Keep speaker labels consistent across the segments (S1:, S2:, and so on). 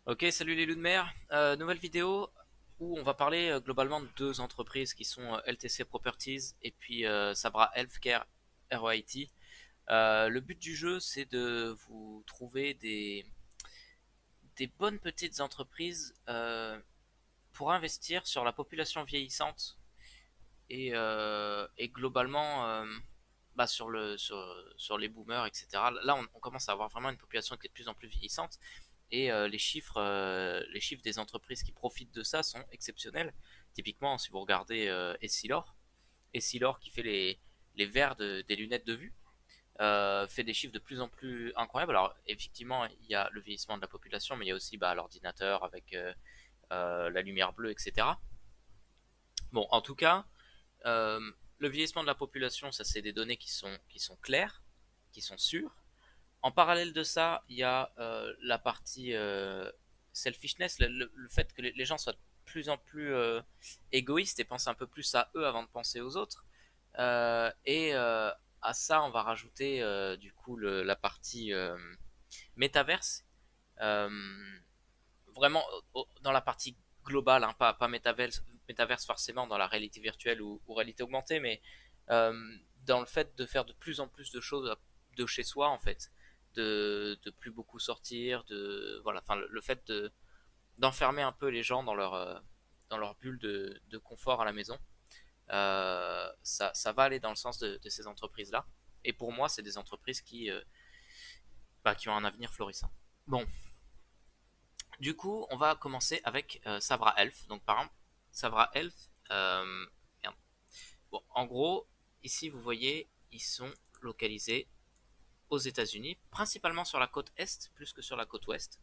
S1: Ok, salut les loups de mer. Nouvelle vidéo où on va parler globalement de deux entreprises qui sont LTC Properties et puis Sabra Healthcare ROIT. Le but du jeu, c'est de vous trouver des bonnes petites entreprises pour investir sur la population vieillissante et globalement sur sur les boomers, etc. Là, on commence à avoir vraiment une population qui est de plus en plus vieillissante. Et les chiffres des entreprises qui profitent de ça sont exceptionnels. Typiquement, si vous regardez Essilor qui fait les verres des lunettes de vue, fait des chiffres de plus en plus incroyables. Alors, effectivement, il y a le vieillissement de la population, mais il y a aussi l'ordinateur avec la lumière bleue, etc. Bon, en tout cas, euh, le vieillissement de la population, ça c'est des données qui sont claires, qui sont sûres. En parallèle de ça, il y a la partie selfishness, le fait que les gens soient de plus en plus égoïstes et pensent un peu plus à eux avant de penser aux autres. Et à ça, on va rajouter du coup la partie métaverse. Euh, Vraiment dans la partie globale, hein, pas métaverse forcément dans la réalité virtuelle ou réalité augmentée, mais dans le fait de faire de plus en plus de choses de chez soi en fait, de plus beaucoup sortir, de voilà, enfin le fait d'enfermer un peu les gens dans leur bulle de confort à la maison, ça va aller dans le sens de ces entreprises là. Et pour moi, c'est des entreprises qui ont un avenir florissant. Bon, du coup, on va commencer avec Sabra Health. Donc, par exemple, Sabra Health, merde. Bon, en gros, ici, vous voyez, ils sont localisés aux États-Unis, principalement sur la côte est, plus que sur la côte ouest.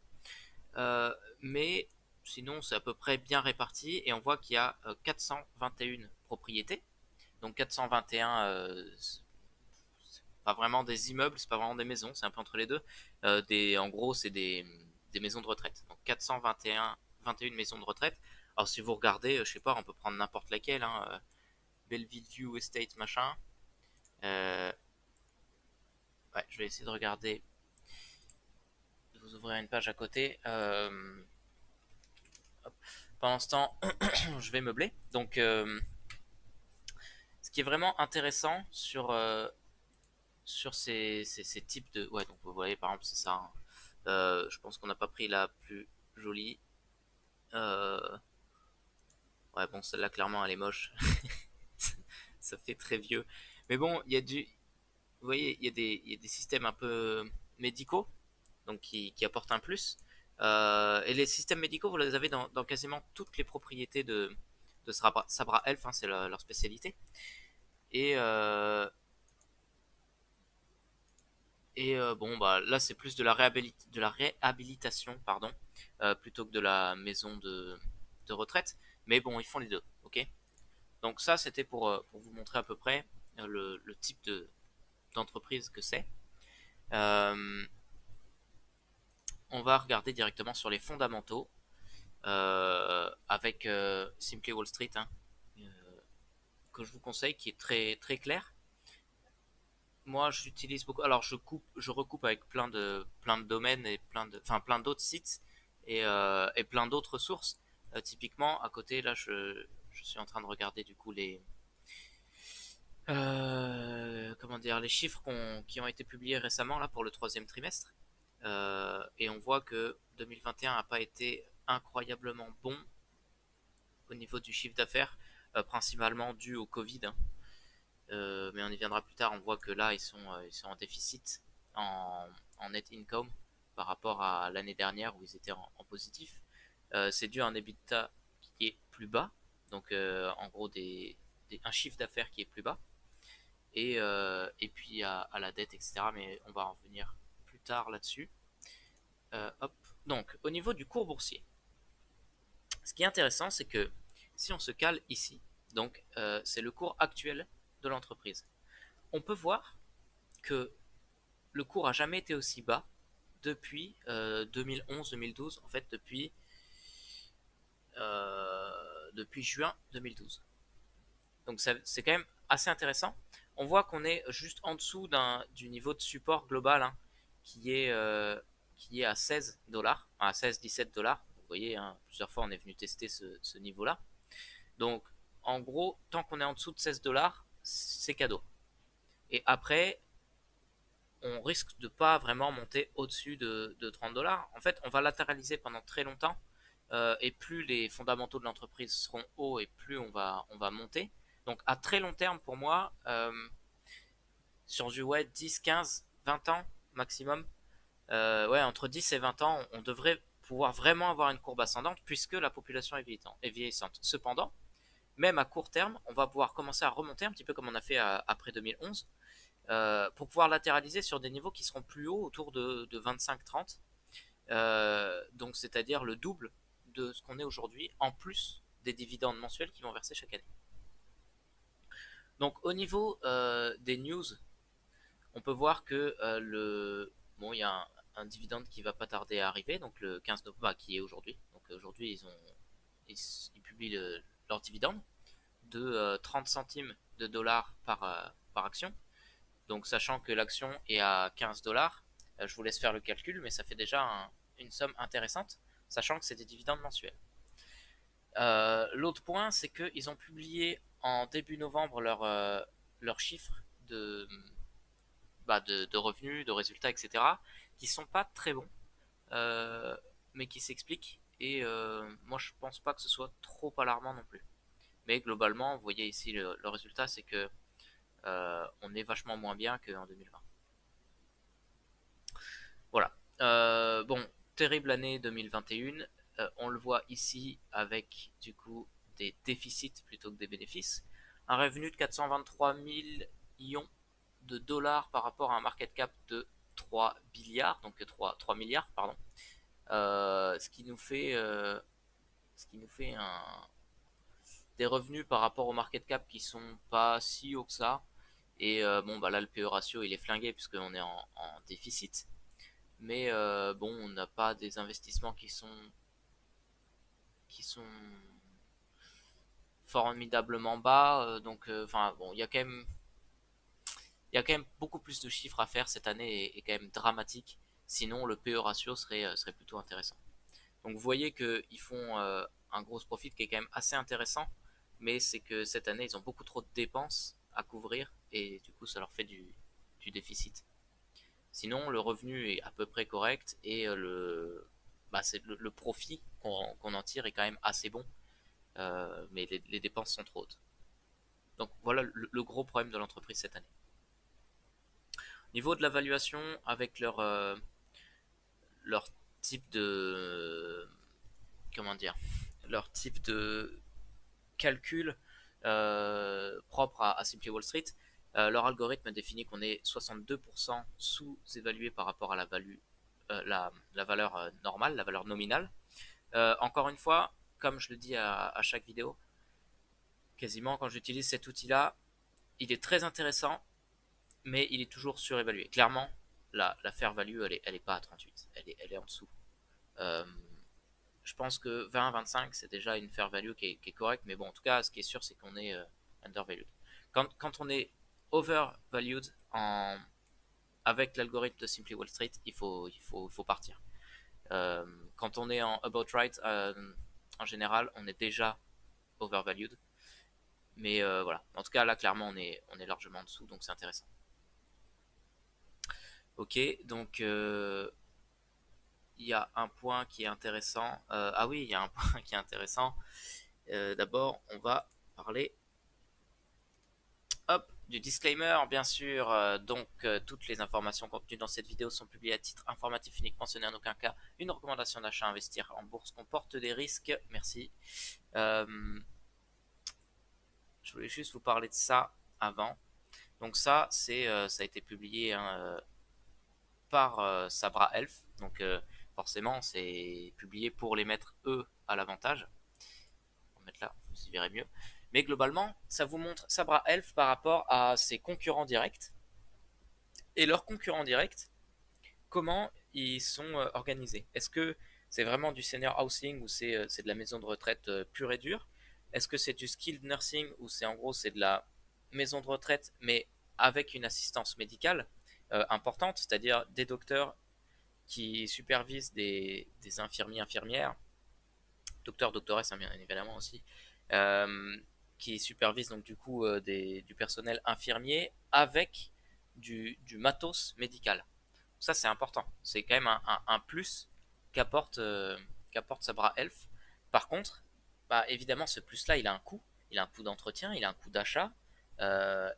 S1: Mais sinon, c'est à peu près bien réparti et on voit qu'il y a 421 propriétés. Donc, 421, c'est pas vraiment des immeubles, c'est pas vraiment des maisons, c'est un peu entre les deux. En gros, c'est des maisons de retraite. Donc 421 maisons de retraite. Alors si vous regardez, je sais pas, on peut prendre n'importe laquelle, hein, Bellevue Estate machin. Euh, ouais, je vais essayer de regarder, de vous ouvrir une page à côté. Hop. Pendant ce temps, je vais meubler. Donc ce qui est vraiment intéressant sur ces types de... Ouais, donc vous voyez par exemple c'est ça, hein. Je pense qu'on n'a pas pris la plus jolie. Euh, ouais, bon, celle-là, clairement, elle est moche. Ça fait très vieux. Mais bon, il y a du. Vous voyez, il y a des systèmes un peu médicaux, donc qui apportent un plus. Et les systèmes médicaux, vous les avez dans quasiment toutes les propriétés de Sabra Health, hein, c'est leur spécialité. Et, euh, bon, bah là, c'est plus de la réhabilitation, pardon, plutôt que de la maison de retraite. Mais bon, ils font les deux, ok? Donc ça, c'était pour vous montrer à peu près le type d'entreprise que c'est. Euh, on va regarder directement sur les fondamentaux avec Simply Wall Street, hein, euh, que je vous conseille, qui est très très clair. Moi, j'utilise beaucoup. Alors, je recoupe avec plein de domaines et plein d'autres sites et plein d'autres sources. Typiquement, à côté, là, je suis en train de regarder du coup comment dire, les chiffres qui ont été publiés récemment là pour le troisième trimestre. Et on voit que 2021 n'a pas été incroyablement bon au niveau du chiffre d'affaires, principalement dû au Covid, hein. Mais on y viendra plus tard. On voit que là, ils sont en déficit en net income par rapport à l'année dernière où ils étaient en positif. C'est dû à un EBITDA qui est plus bas, donc en gros un chiffre d'affaires qui est plus bas et puis à la dette, etc. Mais on va en revenir plus tard là-dessus. Hop. Donc, au niveau du cours boursier, ce qui est intéressant, c'est que si on se cale ici, donc c'est le cours actuel de l'entreprise, on peut voir que le cours a jamais été aussi bas depuis 2011-2012, en fait depuis juin 2012. Donc c'est quand même assez intéressant. On voit qu'on est juste en dessous du niveau de support global, hein, qui est, euh, qui est à 16 $, à 16-17 $. Vous voyez, hein, plusieurs fois on est venu tester ce niveau-là. Donc, en gros, tant qu'on est en dessous de 16 $, c'est cadeau. Et après, on risque de pas vraiment monter au-dessus de 30 $. En fait, on va latéraliser pendant très longtemps. Et plus les fondamentaux de l'entreprise seront hauts et plus on va monter. Donc à très long terme pour moi, sur du 10, 15, 20 ans maximum, ouais, entre 10 et 20 ans, on devrait pouvoir vraiment avoir une courbe ascendante puisque la population est vieillissante. Cependant, même à court terme, on va pouvoir commencer à remonter un petit peu comme on a fait après 2011 pour pouvoir latéraliser sur des niveaux qui seront plus hauts, autour de 25-30. Donc c'est-à-dire le double de ce qu'on est aujourd'hui, en plus des dividendes mensuels qui vont verser chaque année. Donc au niveau des news, on peut voir que bon, il y a un dividende qui va pas tarder à arriver, donc le 15 novembre, bah, qui est aujourd'hui. Donc aujourd'hui, ils publient leur dividende de 30 centimes de dollars par action. Donc sachant que l'action est à 15 $, je vous laisse faire le calcul, mais ça fait déjà une somme intéressante, sachant que c'est des dividendes mensuels. L'autre point, c'est qu'ils ont publié en début novembre leurs chiffres de revenus, de résultats, etc., qui sont pas très bons, mais qui s'expliquent. Et moi, je pense pas que ce soit trop alarmant non plus. Mais globalement, vous voyez ici le résultat, c'est que on est vachement moins bien qu'en 2020. Voilà. Bon, terrible année 2021. On le voit ici avec du coup des déficits plutôt que des bénéfices. Un revenu de 423 millions de dollars par rapport à un market cap de 3 milliards, donc 3 milliards, pardon. Ce qui nous fait des revenus par rapport au market cap qui sont pas si hauts que ça. Et bon, bah là, le PE ratio il est flingué puisqu'on est en déficit. Mais bon, on n'a pas des investissements qui sont formidablement bas. Donc, enfin, bon, il y a quand même beaucoup plus de chiffres à faire cette année est quand même dramatique. Sinon, le PE ratio serait plutôt intéressant. Donc, vous voyez qu'ils font un gros profit qui est quand même assez intéressant. Mais c'est que cette année, ils ont beaucoup trop de dépenses à couvrir. Et du coup, ça leur fait du déficit. Sinon, le revenu est à peu près correct et le profit qu'on en tire est quand même assez bon, mais les dépenses sont trop hautes. Donc voilà le gros problème de l'entreprise cette année. Au niveau de la valuation, avec leur type de comment dire, leur type de calcul propre à Simply Wall Street, leur algorithme définit qu'on est 62% sous-évalué par rapport à la valeur normale, la valeur nominale. Encore une fois, comme je le dis à chaque vidéo, quasiment quand j'utilise cet outil-là, il est très intéressant, mais il est toujours surévalué. Clairement, la fair value, elle est pas à 38, elle est en dessous. Euh, je pense que 20-25, c'est déjà une fair value qui est correcte, mais bon, en tout cas, ce qui est sûr, c'est qu'on est undervalued. Quand on est overvalued avec l'algorithme de Simply Wall Street, il faut partir. Quand on est en about right, en général, on est déjà overvalued. Mais voilà. En tout cas, là, clairement, on est largement en dessous, donc c'est intéressant. Ok, donc il y a un point qui est intéressant. Ah oui, il y a un point qui est intéressant. D'abord, on va parler, hop, du disclaimer, bien sûr. Donc, toutes les informations contenues dans cette vidéo sont publiées à titre informatif uniquement. Ce n'est en aucun cas une recommandation d'achat. Investir en bourse comporte des risques. Merci. Je voulais juste vous parler de ça avant. Donc ça, ça a été publié hein, par Sabra Elf. Donc forcément, c'est publié pour les mettre eux à l'avantage. On va mettre là, vous y verrez mieux. Mais globalement, ça vous montre Sabra Elf par rapport à ses concurrents directs. Et leurs concurrents directs, comment ils sont organisés. Est-ce que c'est vraiment du senior housing ou c'est de la maison de retraite pure et dure? Est-ce que c'est du skilled nursing ou c'est en gros c'est de la maison de retraite mais avec une assistance médicale importante, c'est-à-dire des docteurs qui supervise des infirmiers, infirmières, docteurs, doctoresses, hein, bien évidemment aussi, euh, qui supervise donc du coup du personnel infirmier avec du matos médical. Ça c'est important, c'est quand même un plus qu'apporte Sabra Elf. Par contre, bah, évidemment ce plus là il a un coût d'entretien, il a un coût d'achat,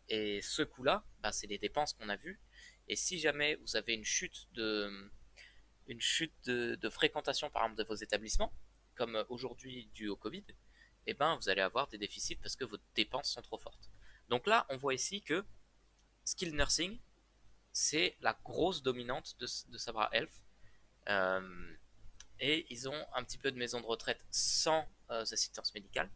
S1: et ce coût là, bah, c'est les dépenses qu'on a vues. Et si jamais vous avez une chute de fréquentation par exemple de vos établissements, comme aujourd'hui dû au Covid, eh ben, vous allez avoir des déficits parce que vos dépenses sont trop fortes. Donc là, on voit ici que Skill Nursing, c'est la grosse dominante de Sabra Health. Euh, et ils ont un petit peu de maison de retraite sans assistance médicale.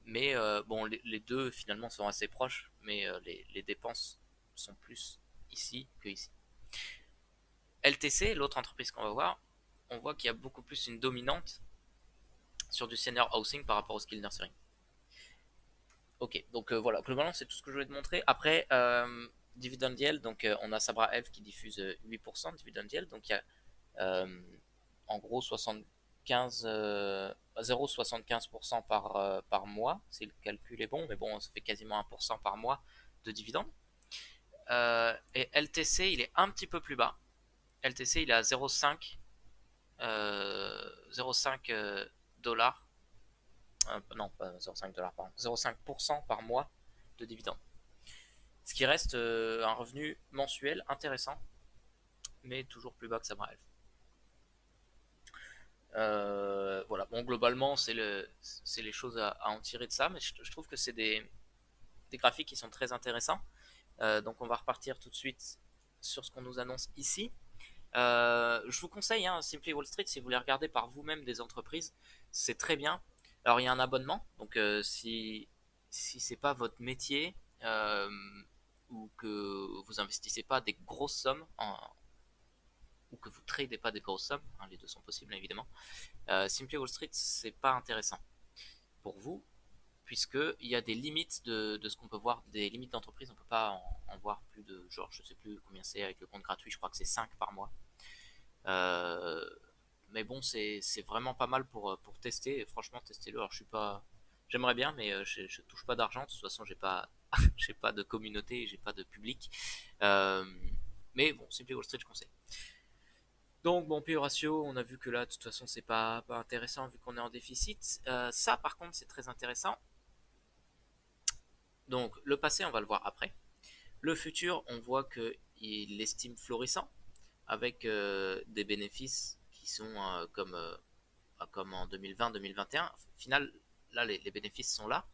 S1: Mais bon, les deux finalement sont assez proches, mais les dépenses sont plus ici que ici. LTC, l'autre entreprise qu'on va voir, on voit qu'il y a beaucoup plus une dominante sur du senior housing par rapport au skill nursing. Ok, donc voilà, globalement c'est tout ce que je voulais te montrer. Après, dividend yield, donc on a Sabra Health qui diffuse 8% de dividend yield, donc il y a en gros 75, 0,75% par mois, si le calcul est bon, mais bon, ça fait quasiment 1% par mois de dividende. Et LTC, il est un petit peu plus bas. LTC, il est à 0,5 0,5 dollars, non pas 0,5 dollars, pardon, 0,5% par mois de dividende. Ce qui reste un revenu mensuel intéressant, mais toujours plus bas que Sabra Health. Voilà, bon, globalement, c'est les choses à en tirer de ça, mais je trouve que c'est des graphiques qui sont très intéressants. Donc, on va repartir tout de suite sur ce qu'on nous annonce ici. Je vous conseille, hein, Simply Wall Street, si vous voulez regarder par vous-même des entreprises, c'est très bien. Alors, il y a un abonnement, donc si c'est pas votre métier, ou que vous investissez pas des grosses sommes ou que vous tradez pas des grosses sommes, hein, les deux sont possibles évidemment, Simply Wall Street c'est pas intéressant pour vous, puisqu'il y a des limites de ce qu'on peut voir, des limites d'entreprise, on peut pas en voir plus de, genre je sais plus combien c'est avec le compte gratuit, je crois que c'est 5 par mois. Euh, mais bon, c'est vraiment pas mal pour tester, et franchement testez-le. Alors je suis pas, j'aimerais bien, mais je touche pas d'argent, de toute façon j'ai pas, j'ai pas de communauté, j'ai pas de public. Euh, mais bon, Simply Wall Street je conseille. Donc bon, PE ratio, on a vu que là, de toute façon, c'est pas intéressant vu qu'on est en déficit. Ça, par contre, c'est très intéressant. Donc le passé, on va le voir après. Le futur, on voit qu'il estime florissant avec des bénéfices qui sont comme en 2020-2021. Au final, là, les bénéfices sont là.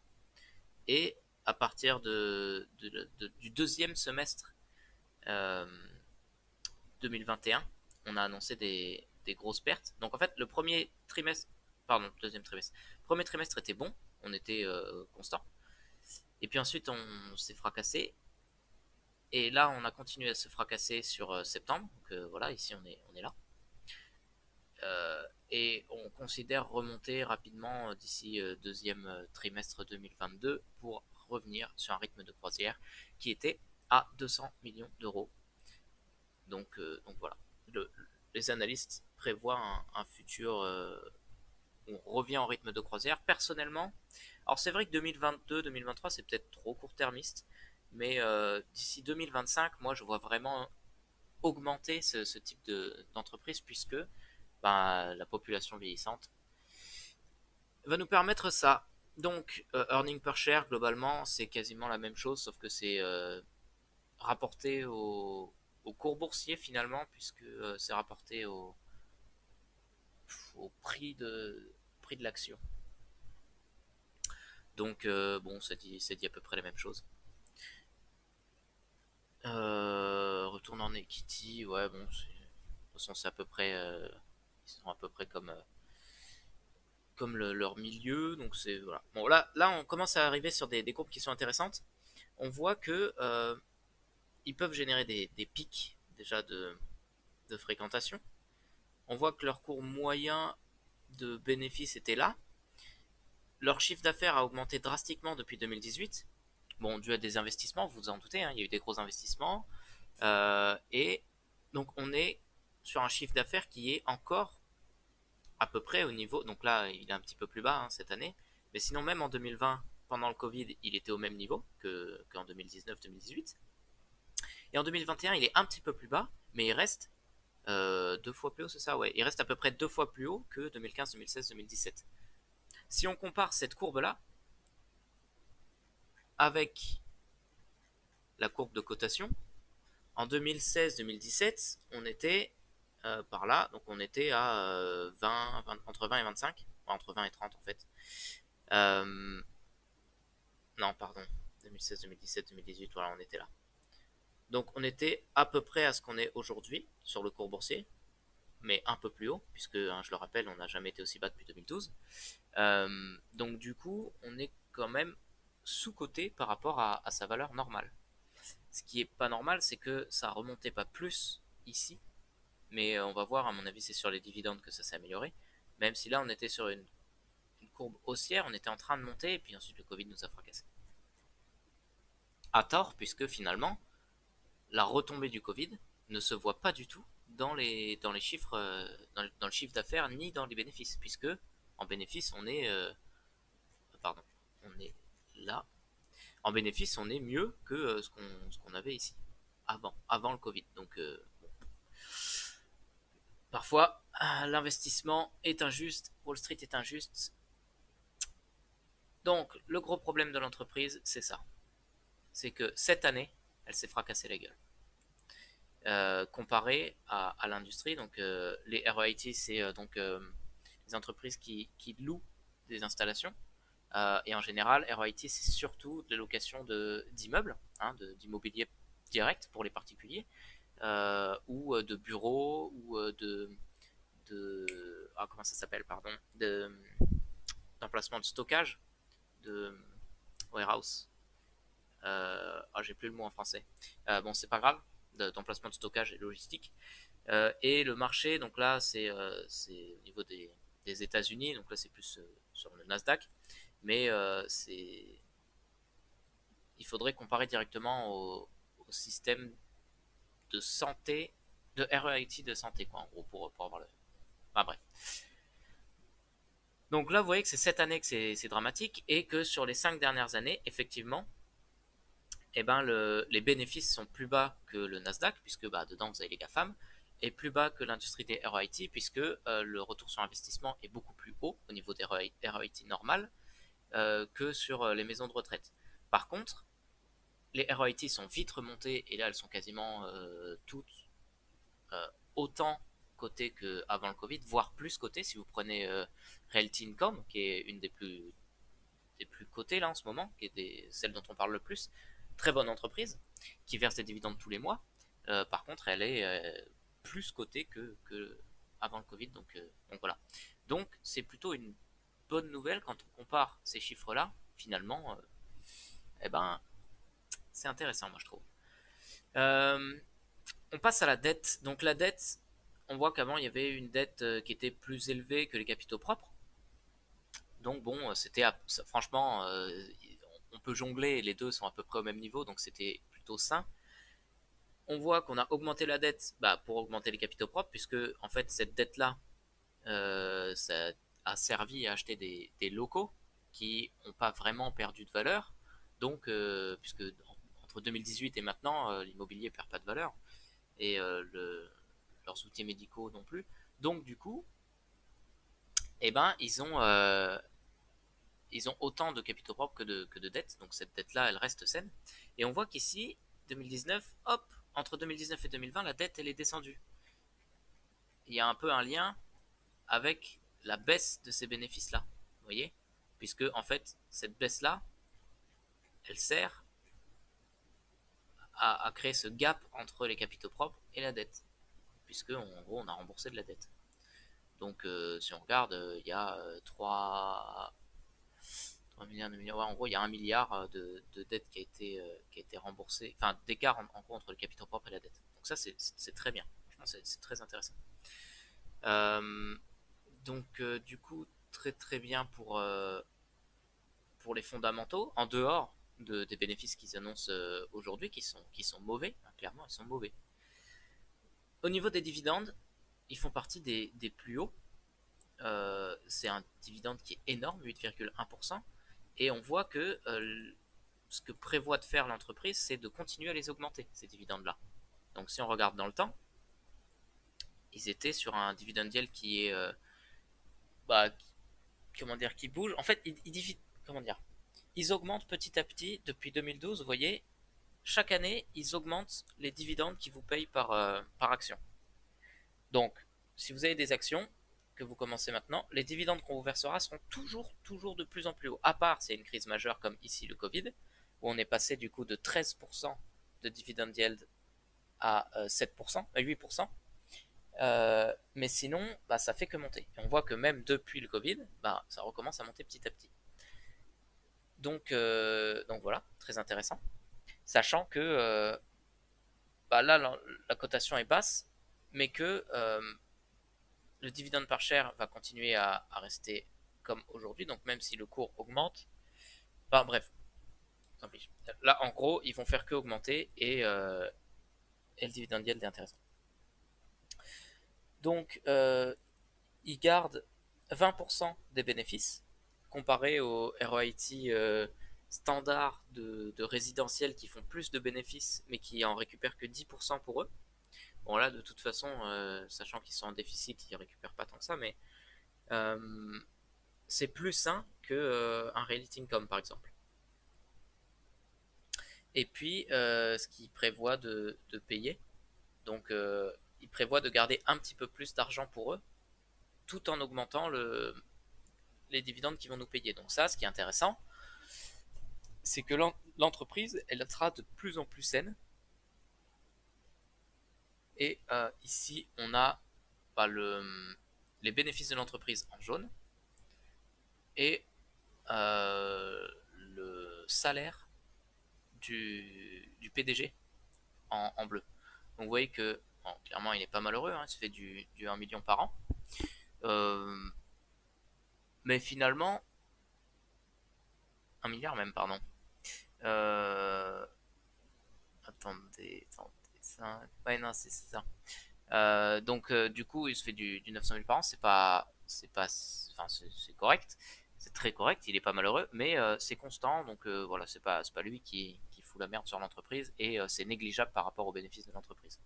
S1: Et à partir du deuxième semestre euh, 2021, on a annoncé des grosses pertes. Donc en fait, le premier trimestre, pardon, deuxième trimestre, premier trimestre était bon, on était constant. Et puis ensuite, on s'est fracassé. Et là, on a continué à se fracasser sur septembre. Donc voilà, ici, on est là. Et on considère remonter rapidement d'ici deuxième trimestre 2022 pour revenir sur un rythme de croisière qui était à 200 millions d'euros. Donc voilà, les analystes prévoient un futur où on revient en rythme de croisière. Personnellement, alors c'est vrai que 2022-2023 c'est peut-être trop court-termiste, mais d'ici 2025, moi je vois vraiment augmenter ce type d'entreprise puisque bah, la population vieillissante va nous permettre ça. Donc, earning per share, globalement, c'est quasiment la même chose, sauf que c'est rapporté au cours boursier finalement, puisque c'est rapporté au prix de l'action. Donc, bon, ça dit à peu près la même chose. Retourne en equity, ouais, bon, de toute façon, c'est à peu près, ils sont à peu près comme leur milieu, donc c'est voilà. Bon, là, on commence à arriver sur des courbes qui sont intéressantes. On voit que ils peuvent générer des pics déjà de fréquentation. On voit que leur cours moyen de bénéfice était là. Leur chiffre d'affaires a augmenté drastiquement depuis 2018. Bon, dû à des investissements, vous vous en doutez, hein, il y a eu des gros investissements. Et donc on est sur un chiffre d'affaires qui est encore à peu près au niveau, donc là il est un petit peu plus bas hein, cette année, mais sinon même en 2020, pendant le Covid, il était au même niveau qu'en 2019-2018. Et en 2021, il est un petit peu plus bas, mais il reste deux fois plus haut, c'est ça? Ouais, il reste à peu près deux fois plus haut que 2015, 2016, 2017. Si on compare cette courbe-là avec la courbe de cotation, en 2016-2017, on était par là, donc on était à 20, entre 20 et 25, entre 20 et 30 en fait. Euh, non, pardon, 2016, 2017, 2018, voilà, on était là. Donc on était à peu près à ce qu'on est aujourd'hui sur le cours boursier, mais un peu plus haut, puisque hein, je le rappelle, on n'a jamais été aussi bas depuis 2012. Donc du coup, on est quand même sous-coté par rapport à sa valeur normale. Ce qui est pas normal, c'est que ça remontait pas plus ici, mais on va voir, à mon avis, c'est sur les dividendes que ça s'est amélioré. Même si là, on était sur une courbe haussière, on était en train de monter, et puis ensuite le Covid nous a fracassé. À tort, puisque finalement, la retombée du Covid ne se voit pas du tout dans les chiffres, dans le chiffre d'affaires, ni dans les bénéfices, puisque en bénéfice, pardon, on est là. En bénéfice, on est mieux que ce qu'on avait ici, avant le Covid. Donc, parfois, l'investissement est injuste, Wall Street est injuste. Donc, le gros problème de l'entreprise, c'est ça. C'est que cette année, elle s'est fracassée la gueule. Comparé à l'industrie, donc les REIT, c'est donc les entreprises qui louent des installations. Et en général, REIT, c'est surtout de la location d'immeubles, hein, d'immobilier direct pour les particuliers, ou de bureaux, ou comment ça s'appelle, pardon, d'emplacement de stockage, de warehouse. J'ai plus le mot en français. Bon, c'est pas grave, d'emplacement de stockage et logistique. Et le marché, donc là, c'est au niveau des États-Unis, donc là, c'est plus sur le Nasdaq, mais il faudrait comparer directement au système de santé, de REIT de santé, quoi, en gros, pour avoir le. Enfin, bref. Donc là, vous voyez que c'est cette année que c'est dramatique et que sur les 5 dernières années, effectivement, eh ben les bénéfices sont plus bas que le Nasdaq, puisque bah, dedans vous avez les GAFAM, et plus bas que l'industrie des REIT, puisque le retour sur investissement est beaucoup plus haut au niveau des REIT normales que sur les maisons de retraite. Par contre, les REIT sont vite remontées, et là elles sont quasiment toutes euh, autant cotées qu'avant le Covid, voire plus cotées si vous prenez Realty Income, qui est une des plus cotées là en ce moment, qui est celle dont on parle le plus. Très bonne entreprise, qui verse des dividendes tous les mois. Par contre, elle est plus cotée que avant le Covid, donc voilà. Donc c'est plutôt une bonne nouvelle quand on compare ces chiffres-là. Finalement, eh ben, c'est intéressant, moi je trouve. Euh, on passe à la dette. Donc la dette, on voit qu'avant il y avait une dette qui était plus élevée que les capitaux propres. Donc bon, franchement, on peut jongler, les deux sont à peu près au même niveau, donc c'était plutôt sain. On voit qu'on a augmenté la dette bah, pour augmenter les capitaux propres, puisque en fait cette dette-là, ça a servi à acheter des locaux qui n'ont pas vraiment perdu de valeur. Donc, puisque entre 2018 et maintenant, l'immobilier perd pas de valeur et leurs outils médicaux non plus. Donc du coup, eh ben ils ont autant de capitaux propres que de dettes, donc cette dette-là, elle reste saine. Et on voit qu'ici, 2019, hop, entre 2019 et 2020, la dette, elle est descendue. Il y a un peu un lien avec la baisse de ces bénéfices-là, vous voyez, puisque en fait, cette baisse-là, elle sert à créer ce gap entre les capitaux propres et la dette, puisque en gros, on a remboursé de la dette. Donc, si on regarde, il y a 3 milliards de milliards. Ouais, en gros, il y a 1 milliard de dette qui a été remboursée, enfin d'écart en gros entre le capital propre et la dette. Donc ça, c'est très bien. Franchement, c'est très intéressant. Euh, du coup, très très bien pour les fondamentaux, en dehors des bénéfices qu'ils annoncent aujourd'hui, qui sont mauvais, hein, clairement, ils sont mauvais. Au niveau des dividendes, ils font partie des plus hauts. C'est un dividende qui est énorme, 8,1%. Et on voit que ce que prévoit de faire l'entreprise, c'est de continuer à les augmenter, ces dividendes-là. Donc si on regarde dans le temps, ils étaient sur un dividend yield qui est, bah, comment dire, qui bouge. En fait, comment dire, ils augmentent petit à petit depuis 2012. Vous voyez, chaque année, ils augmentent les dividendes qu'ils vous payent par action. Donc, si vous avez des actions que vous commencez maintenant, les dividendes qu'on vous versera seront toujours de plus en plus hauts. À part, c'est une crise majeure comme ici le Covid, où on est passé du coup de 13% de dividend yield à 7%, à 8%. Mais sinon, bah, ça fait que monter. Et on voit que même depuis le Covid, bah, ça recommence à monter petit à petit. Donc voilà, très intéressant. Sachant que bah, là, la cotation est basse, mais que le dividende par share va continuer à rester comme aujourd'hui. Donc même si le cours augmente, bah, bref, tant pis. Là, en gros, ils vont faire que augmenter et le dividende yield est intéressant. Donc, ils gardent 20% des bénéfices comparé au ROIT standard de résidentiels qui font plus de bénéfices mais qui en récupèrent que 10% pour eux. Bon là de toute façon, sachant qu'ils sont en déficit, ils récupèrent pas tant que ça, mais euh, c'est plus sain que un reality income par exemple. Et puis ce qu'ils prévoient de payer, donc ils prévoient de garder un petit peu plus d'argent pour eux, tout en augmentant les dividendes qu'ils vont nous payer. Donc ça, ce qui est intéressant, c'est que l'entreprise, elle sera de plus en plus saine. Et ici, on a bah, les bénéfices de l'entreprise en jaune et le salaire du PDG en bleu. Donc vous voyez que bon, clairement, il est pas malheureux, hein, il se fait du 1 million par an. Euh, mais finalement, 1 milliard même, pardon. Euh, attendez, ça. Ouais, non, c'est ça. Donc du coup, il se fait du 900 000 par an, enfin c'est correct, c'est très correct, il est pas malheureux, mais c'est constant, donc voilà, c'est pas lui qui fout la merde sur l'entreprise et c'est négligeable par rapport aux bénéfices de l'entreprise.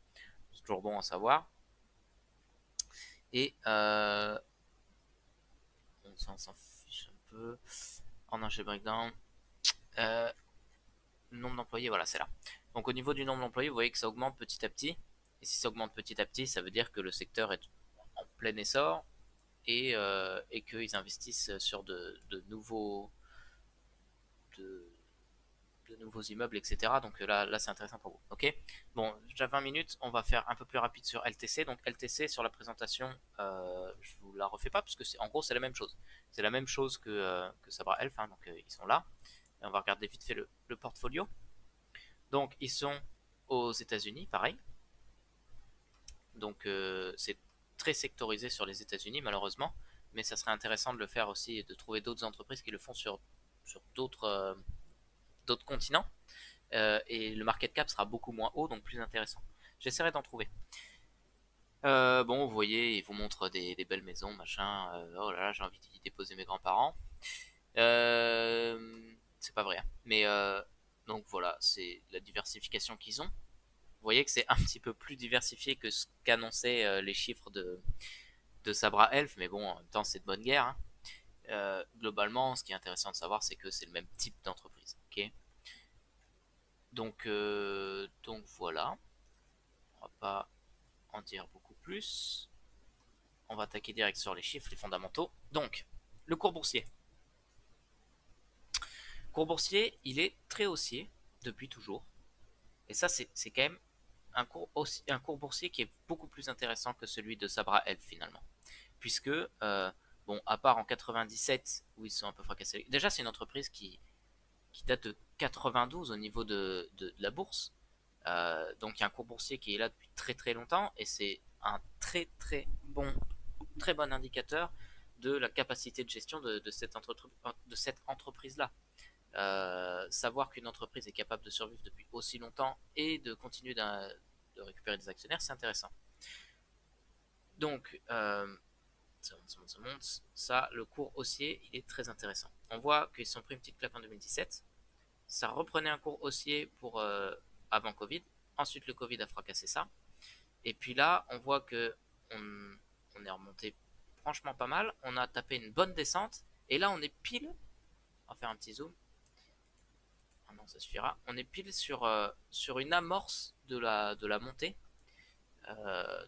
S1: C'est toujours bon à savoir. Et on s'en fiche un peu. En un breakdown, euh, nombre d'employés, voilà, c'est là. Donc au niveau du nombre d'employés, vous voyez que ça augmente petit à petit. Et si ça augmente petit à petit, ça veut dire que le secteur est en plein essor et qu'ils investissent sur de, de nouveaux immeubles, etc. Donc là c'est intéressant pour vous. Ok. Bon, déjà 20 minutes, on va faire un peu plus rapide sur LTC. Donc LTC sur la présentation, je vous la refais pas parce que en gros c'est la même chose. C'est la même chose que Sabra Elf, hein, donc ils sont là. Et on va regarder vite fait le portfolio. Donc ils sont aux États-Unis, pareil. Donc c'est très sectorisé sur les États-Unis malheureusement, mais ça serait intéressant de le faire aussi et de trouver d'autres entreprises qui le font sur d'autres continents. Et le market cap sera beaucoup moins haut, donc plus intéressant. J'essaierai d'en trouver. Bon, vous voyez, ils vous montrent des belles maisons, machin. Oh là là, j'ai envie d'y déposer mes grands-parents. C'est pas vrai, hein. Mais donc voilà, c'est la diversification qu'ils ont. Vous voyez que c'est un petit peu plus diversifié que ce qu'annonçaient les chiffres de Sabra Elf, mais bon, en même temps, c'est de bonne guerre, hein. Globalement, ce qui est intéressant de savoir, c'est que c'est le même type d'entreprise. Ok. Donc voilà, on va pas en dire beaucoup plus. On va attaquer direct sur les chiffres, les fondamentaux. Donc, le cours boursier. Le cours boursier, il est très haussier depuis toujours. Et ça, c'est quand même un cours boursier qui est beaucoup plus intéressant que celui de Sabra Elf finalement. Puisque, bon, à part en 97 où ils sont un peu fracassés. Déjà, c'est une entreprise qui date de 92 au niveau de la bourse. Donc il y a un cours boursier qui est là depuis très très longtemps et c'est un très bon indicateur de la capacité de gestion de cette entreprise-là. Savoir qu'une entreprise est capable de survivre depuis aussi longtemps et de continuer de récupérer des actionnaires, c'est intéressant. Donc, ça monte, ça monte, ça monte. Ça, le cours haussier, il est très intéressant. On voit qu'ils se sont pris une petite claque en 2017. Ça reprenait un cours haussier pour avant Covid. Ensuite, le Covid a fracassé ça. Et puis là, on voit que on est remonté franchement pas mal. On a tapé une bonne descente. Et là, on est pile. On va faire un petit zoom. Ah non, ça suffira. On est pile sur une amorce de la montée.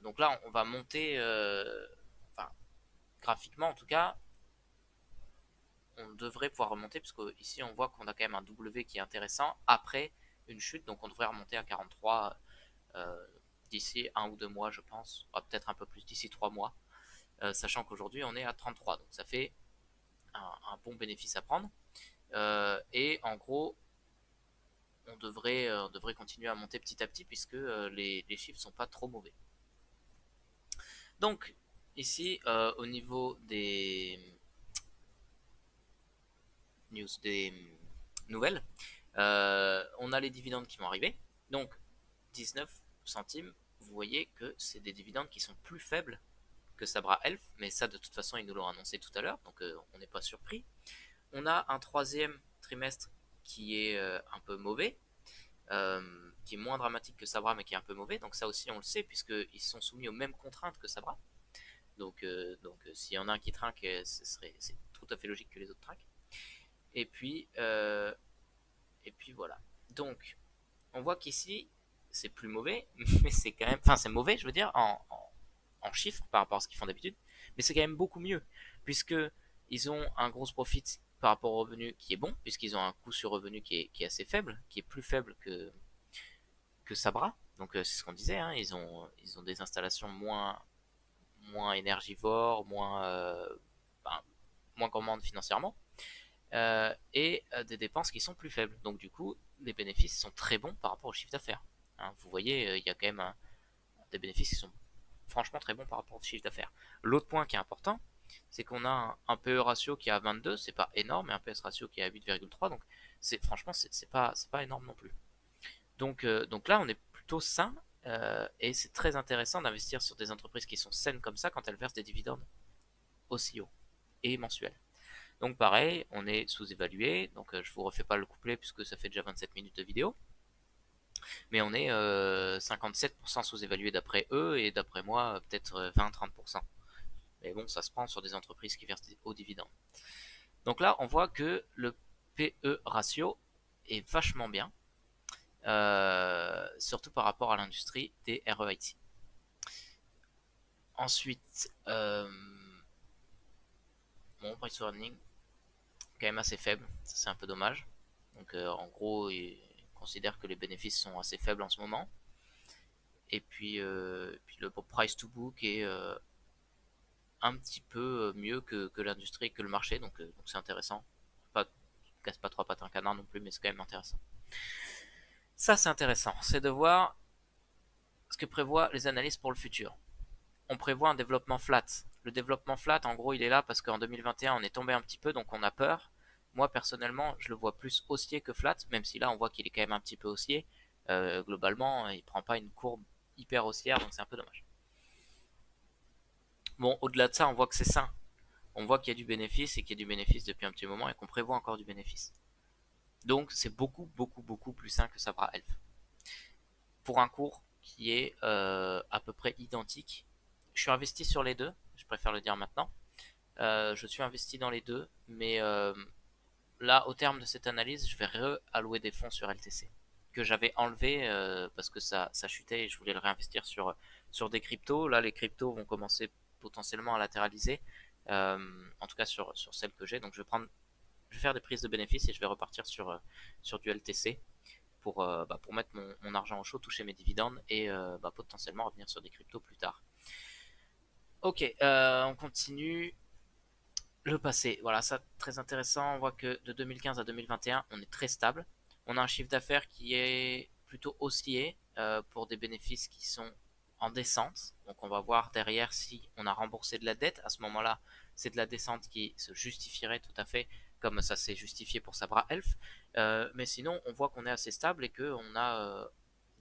S1: Donc là, on va monter. Enfin, graphiquement en tout cas, on devrait pouvoir remonter, parce qu'ici on voit qu'on a quand même un W qui est intéressant après une chute, donc on devrait remonter à 43 d'ici 1 ou 2 mois, je pense, peut-être un peu plus d'ici 3 mois, sachant qu'aujourd'hui on est à 33, donc ça fait un bon bénéfice à prendre. Et en gros, on devrait continuer à monter petit à petit, puisque les chiffres sont pas trop mauvais. Donc ici, au niveau des news, des nouvelles, on a les dividendes qui vont arriver. Donc 19 centimes, vous voyez que c'est des dividendes qui sont plus faibles que Sabra Elf, mais ça de toute façon ils nous l'ont annoncé tout à l'heure, donc on n'est pas surpris. On a un troisième trimestre qui est un peu mauvais, qui est moins dramatique que Sabra, mais qui est un peu mauvais, donc ça aussi on le sait, puisqu'ils sont soumis aux mêmes contraintes que Sabra. Donc s'il y en a un qui trinque, c'est tout à fait logique que les autres trinquent. Et puis, voilà. Donc, on voit qu'ici, c'est plus mauvais, mais c'est quand même. Enfin, c'est mauvais, je veux dire, en chiffres par rapport à ce qu'ils font d'habitude, mais c'est quand même beaucoup mieux, puisque ils ont un gros profit par rapport au revenu qui est bon, puisqu'ils ont un coût sur revenu qui est assez faible, qui est plus faible que Sabra. Donc, c'est ce qu'on disait, hein, ils ont des installations moins énergivores, ben, moins gourmandes financièrement. Et des dépenses qui sont plus faibles. Donc du coup, les bénéfices sont très bons par rapport au chiffre d'affaires. Hein, vous voyez, il y a quand même des bénéfices qui sont franchement très bons par rapport au chiffre d'affaires. L'autre point qui est important, c'est qu'on a un PE ratio qui est à 22, c'est pas énorme, et un PS ratio qui est à 8,3, donc franchement c'est pas énorme non plus. Donc là on est plutôt sain, et c'est très intéressant d'investir sur des entreprises qui sont saines comme ça quand elles versent des dividendes aussi hauts et mensuels. Donc pareil, on est sous-évalué, donc je vous refais pas le couplet puisque ça fait déjà 27 minutes de vidéo, mais on est 57% sous-évalué d'après eux, et d'après moi peut-être 20-30%. Mais bon, ça se prend sur des entreprises qui versent des hauts dividendes. Donc là, on voit que le PE ratio est vachement bien, surtout par rapport à l'industrie des REIT. Ensuite, bon, price earning, quand même assez faible, ça c'est un peu dommage. Donc en gros, il considère que les bénéfices sont assez faibles en ce moment. Et puis le price to book est un petit peu mieux que l'industrie, que le marché, donc c'est intéressant. Pas, casse pas trois pattes un canard non plus, mais c'est quand même intéressant. Ça c'est intéressant, c'est de voir ce que prévoient les analystes pour le futur. On prévoit un développement flat. Le développement flat, en gros, il est là parce qu'en 2021, on est tombé un petit peu, donc on a peur. Moi, personnellement, je le vois plus haussier que flat, même si là, on voit qu'il est quand même un petit peu haussier. Globalement, il prend pas une courbe hyper haussière, donc c'est un peu dommage. Bon, au-delà de ça, on voit que c'est sain. On voit qu'il y a du bénéfice, et qu'il y a du bénéfice depuis un petit moment, et qu'on prévoit encore du bénéfice. Donc, c'est beaucoup, beaucoup, beaucoup plus sain que Sabra Elf. Pour un cours qui est à peu près identique. Je suis investi sur les deux, je préfère le dire maintenant. Je suis investi dans les deux, mais là, au terme de cette analyse, je vais réallouer des fonds sur LTC que j'avais enlevé parce que ça chutait, et je voulais le réinvestir sur des cryptos. Là, les cryptos vont commencer potentiellement à latéraliser, en tout cas sur celles que j'ai. Donc, je vais faire des prises de bénéfices, et je vais repartir sur du LTC pour mettre mon argent au chaud, toucher mes dividendes, et potentiellement revenir sur des cryptos plus tard. Ok, on continue. Le passé, voilà, ça très intéressant. On voit que de 2015 à 2021, on est très stable. On a un chiffre d'affaires qui est plutôt haussier pour des bénéfices qui sont en descente. Donc on va voir derrière si on a remboursé de la dette. À ce moment-là, c'est de la descente qui se justifierait tout à fait, comme ça s'est justifié pour Sabra Elf. Mais sinon, on voit qu'on est assez stable, et qu'on a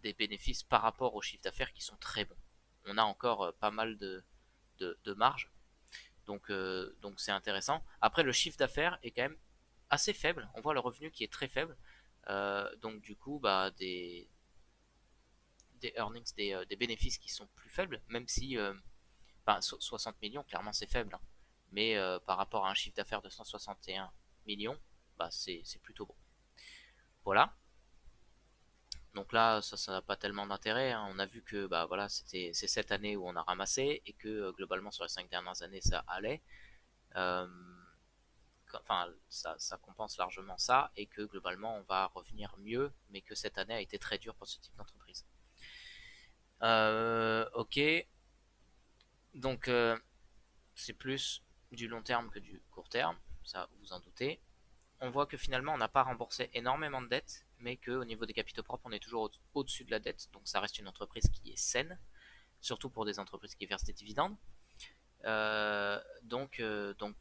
S1: des bénéfices par rapport au chiffre d'affaires qui sont très bons. On a encore pas mal de marge. Donc c'est intéressant. Après, le chiffre d'affaires est quand même assez faible. On voit le revenu qui est très faible. Donc du coup, bah, des earnings, des bénéfices qui sont plus faibles, même si 60 millions, clairement c'est faible. Hein. Mais par rapport à un chiffre d'affaires de 161 millions, bah, c'est plutôt bon. Voilà. Donc là, ça n'a pas tellement d'intérêt. Hein. On a vu que bah, voilà, c'est cette année où on a ramassé et que globalement sur les 5 dernières années ça allait. Euh, enfin, ça compense largement ça et que globalement on va revenir mieux, mais que cette année a été très dure pour ce type d'entreprise. Ok, donc c'est plus du long terme que du court terme, ça vous en doutez. On voit que finalement on n'a pas remboursé énormément de dettes, mais qu'au niveau des capitaux propres on est toujours au-dessus de la dette, donc ça reste une entreprise qui est saine, surtout pour des entreprises qui versent des dividendes. Donc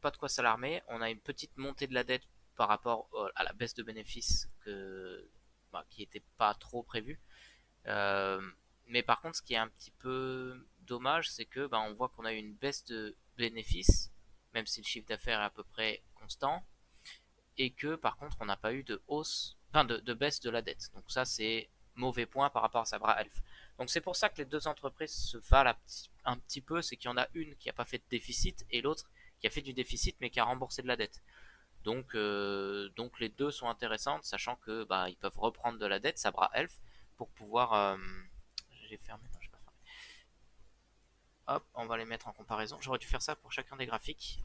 S1: pas de quoi s'alarmer. On a une petite montée de la dette par rapport à la baisse de bénéfices qui n'était pas trop prévue. Euh, mais par contre, ce qui est un petit peu dommage, c'est que on voit qu'on a eu une baisse de bénéfices, même si le chiffre d'affaires est à peu près constant, et que par contre, on n'a pas eu de hausse, enfin de baisse de la dette. Donc ça, c'est mauvais point par rapport à Sabra Elf. Donc c'est pour ça que les deux entreprises se valent un petit peu, c'est qu'il y en a une qui n'a pas fait de déficit et l'autre qui a fait du déficit mais qui a remboursé de la dette. Donc les deux sont intéressantes, sachant que ils peuvent reprendre de la dette, Sabra Elf, pour pouvoir. J'ai fermé, non, j'ai pas fermé. Hop, on va les mettre en comparaison. J'aurais dû faire ça pour chacun des graphiques.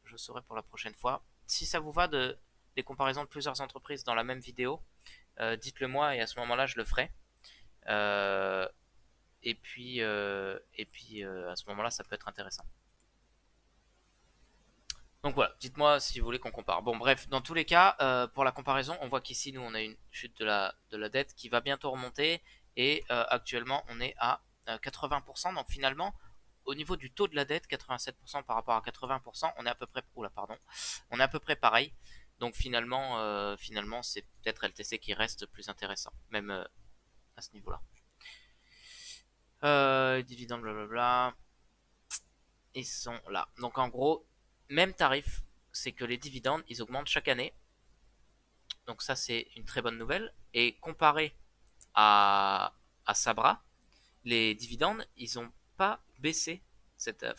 S1: Je saurai pour la prochaine fois. Si ça vous va des comparaisons de plusieurs entreprises dans la même vidéo, dites-le moi et à ce moment-là je le ferai. Euh, et puis, à ce moment-là ça peut être intéressant. Donc voilà, dites-moi si vous voulez qu'on compare. Bon bref, dans tous les cas, pour la comparaison, on voit qu'ici nous on a une chute de la dette qui va bientôt remonter et actuellement on est à 80%. Donc finalement, au niveau du taux de la dette, 87% par rapport à 80%, on est à peu près, oula, pardon, on est à peu près pareil. Donc finalement c'est peut-être LTC qui reste plus intéressant, même à ce niveau-là. Dividendes, blablabla, ils sont là. Donc en gros, même tarif, c'est que les dividendes, ils augmentent chaque année. Donc ça, c'est une très bonne nouvelle. Et comparé à Sabra, les dividendes, ils n'ont pas baissé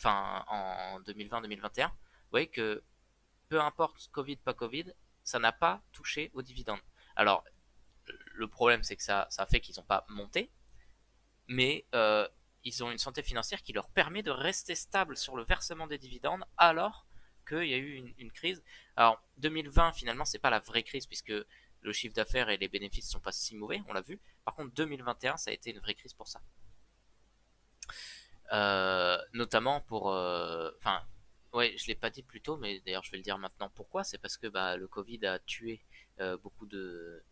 S1: en 2020-2021. Vous voyez que peu importe Covid, pas Covid, ça n'a pas touché aux dividendes. Alors, le problème, c'est que ça fait qu'ils n'ont pas monté, mais ils ont une santé financière qui leur permet de rester stable sur le versement des dividendes alors qu'il y a eu une crise. Alors 2020 finalement c'est pas la vraie crise puisque le chiffre d'affaires et les bénéfices sont pas si mauvais, on l'a vu. Par contre 2021 ça a été une vraie crise pour ça. Notamment pour, enfin, ouais, je l'ai pas dit plus tôt, mais d'ailleurs je vais le dire maintenant. Pourquoi? C'est parce que le Covid a tué beaucoup de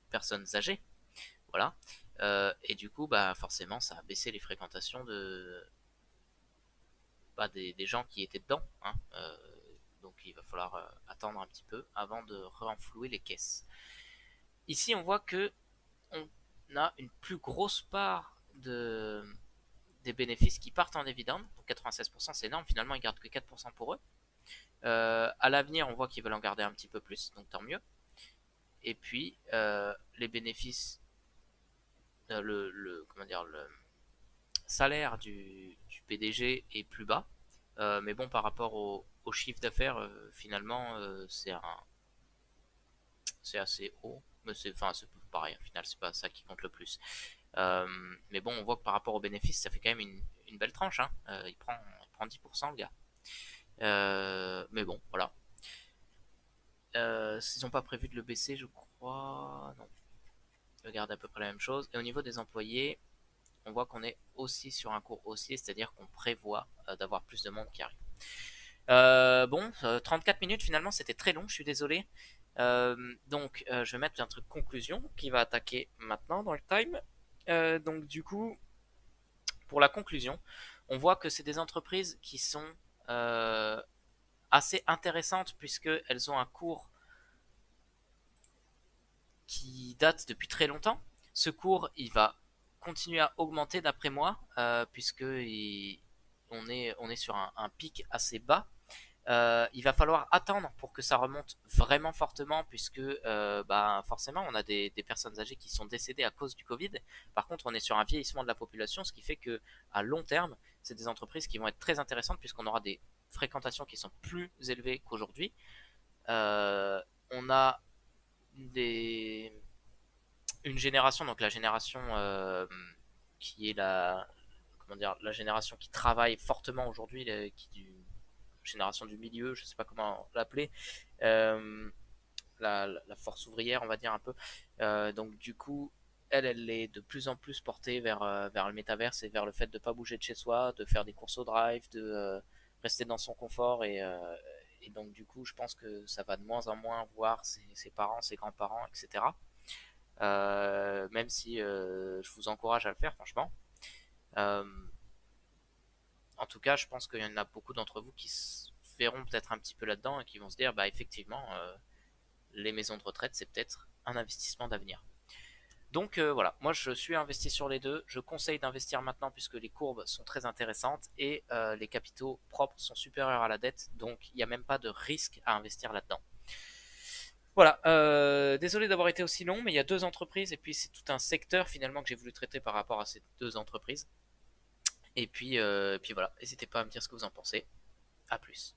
S1: personnes âgées. Voilà. Et du coup, forcément, ça a baissé les fréquentations des gens qui étaient dedans. Hein. Donc il va falloir attendre un petit peu avant de renflouer les caisses. Ici, on voit que on a une plus grosse part des bénéfices qui partent en dividendes. Donc 96%, c'est énorme. Finalement, ils gardent que 4% pour eux. À l'avenir, on voit qu'ils veulent en garder un petit peu plus, donc tant mieux. Et puis, les bénéfices, comment dire, le salaire du PDG est plus bas. Mais bon, par rapport au chiffre d'affaires, finalement, c'est assez haut. Mais c'est pareil, au final, c'est pas ça qui compte le plus. Mais bon, on voit que par rapport aux bénéfices, ça fait quand même une belle tranche. Hein. Il prend 10% le gars. Mais bon, voilà. S'ils n'ont pas prévu de le baisser, je crois. Non. Ils gardent à peu près la même chose. Et au niveau des employés, on voit qu'on est aussi sur un cours haussier, c'est-à-dire qu'on prévoit d'avoir plus de monde qui arrive. Bon, 34 minutes finalement, c'était très long, je suis désolé. Donc, je vais mettre un truc conclusion qui va attaquer maintenant dans le time. Donc, du coup, pour la conclusion, on voit que c'est des entreprises qui sont assez intéressantes puisqu'elles ont un cours qui date depuis très longtemps. Ce cours, il va continuer à augmenter d'après moi, puisque on est sur un pic assez bas. Il va falloir attendre pour que ça remonte vraiment fortement, puisque bah, forcément on a des personnes âgées qui sont décédées à cause du Covid. Par contre, on est sur un vieillissement de la population, ce qui fait que à long terme, c'est des entreprises qui vont être très intéressantes, puisqu'on aura des fréquentations qui sont plus élevées qu'aujourd'hui. On a des, une génération, donc la génération qui est la, comment dire, la génération qui travaille fortement aujourd'hui, génération du milieu, je sais pas comment l'appeler, euh, la force ouvrière, on va dire un peu. Donc du coup, elle est de plus en plus portée vers le métaverse et vers le fait de ne pas bouger de chez soi, de faire des courses au drive, de rester dans son confort et donc du coup, je pense que ça va de moins en moins voir ses parents, ses grands-parents, etc. Même si je vous encourage à le faire, franchement. Euh, En tout cas, je pense qu'il y en a beaucoup d'entre vous qui se verront peut-être un petit peu là-dedans et qui vont se dire, bah effectivement, les maisons de retraite, c'est peut-être un investissement d'avenir. Donc voilà, moi je suis investi sur les deux. Je conseille d'investir maintenant puisque les courbes sont très intéressantes et les capitaux propres sont supérieurs à la dette, donc il n'y a même pas de risque à investir là-dedans. Voilà, désolé d'avoir été aussi long, mais il y a deux entreprises et puis c'est tout un secteur finalement que j'ai voulu traiter par rapport à ces deux entreprises. Et puis voilà, n'hésitez pas à me dire ce que vous en pensez. À plus.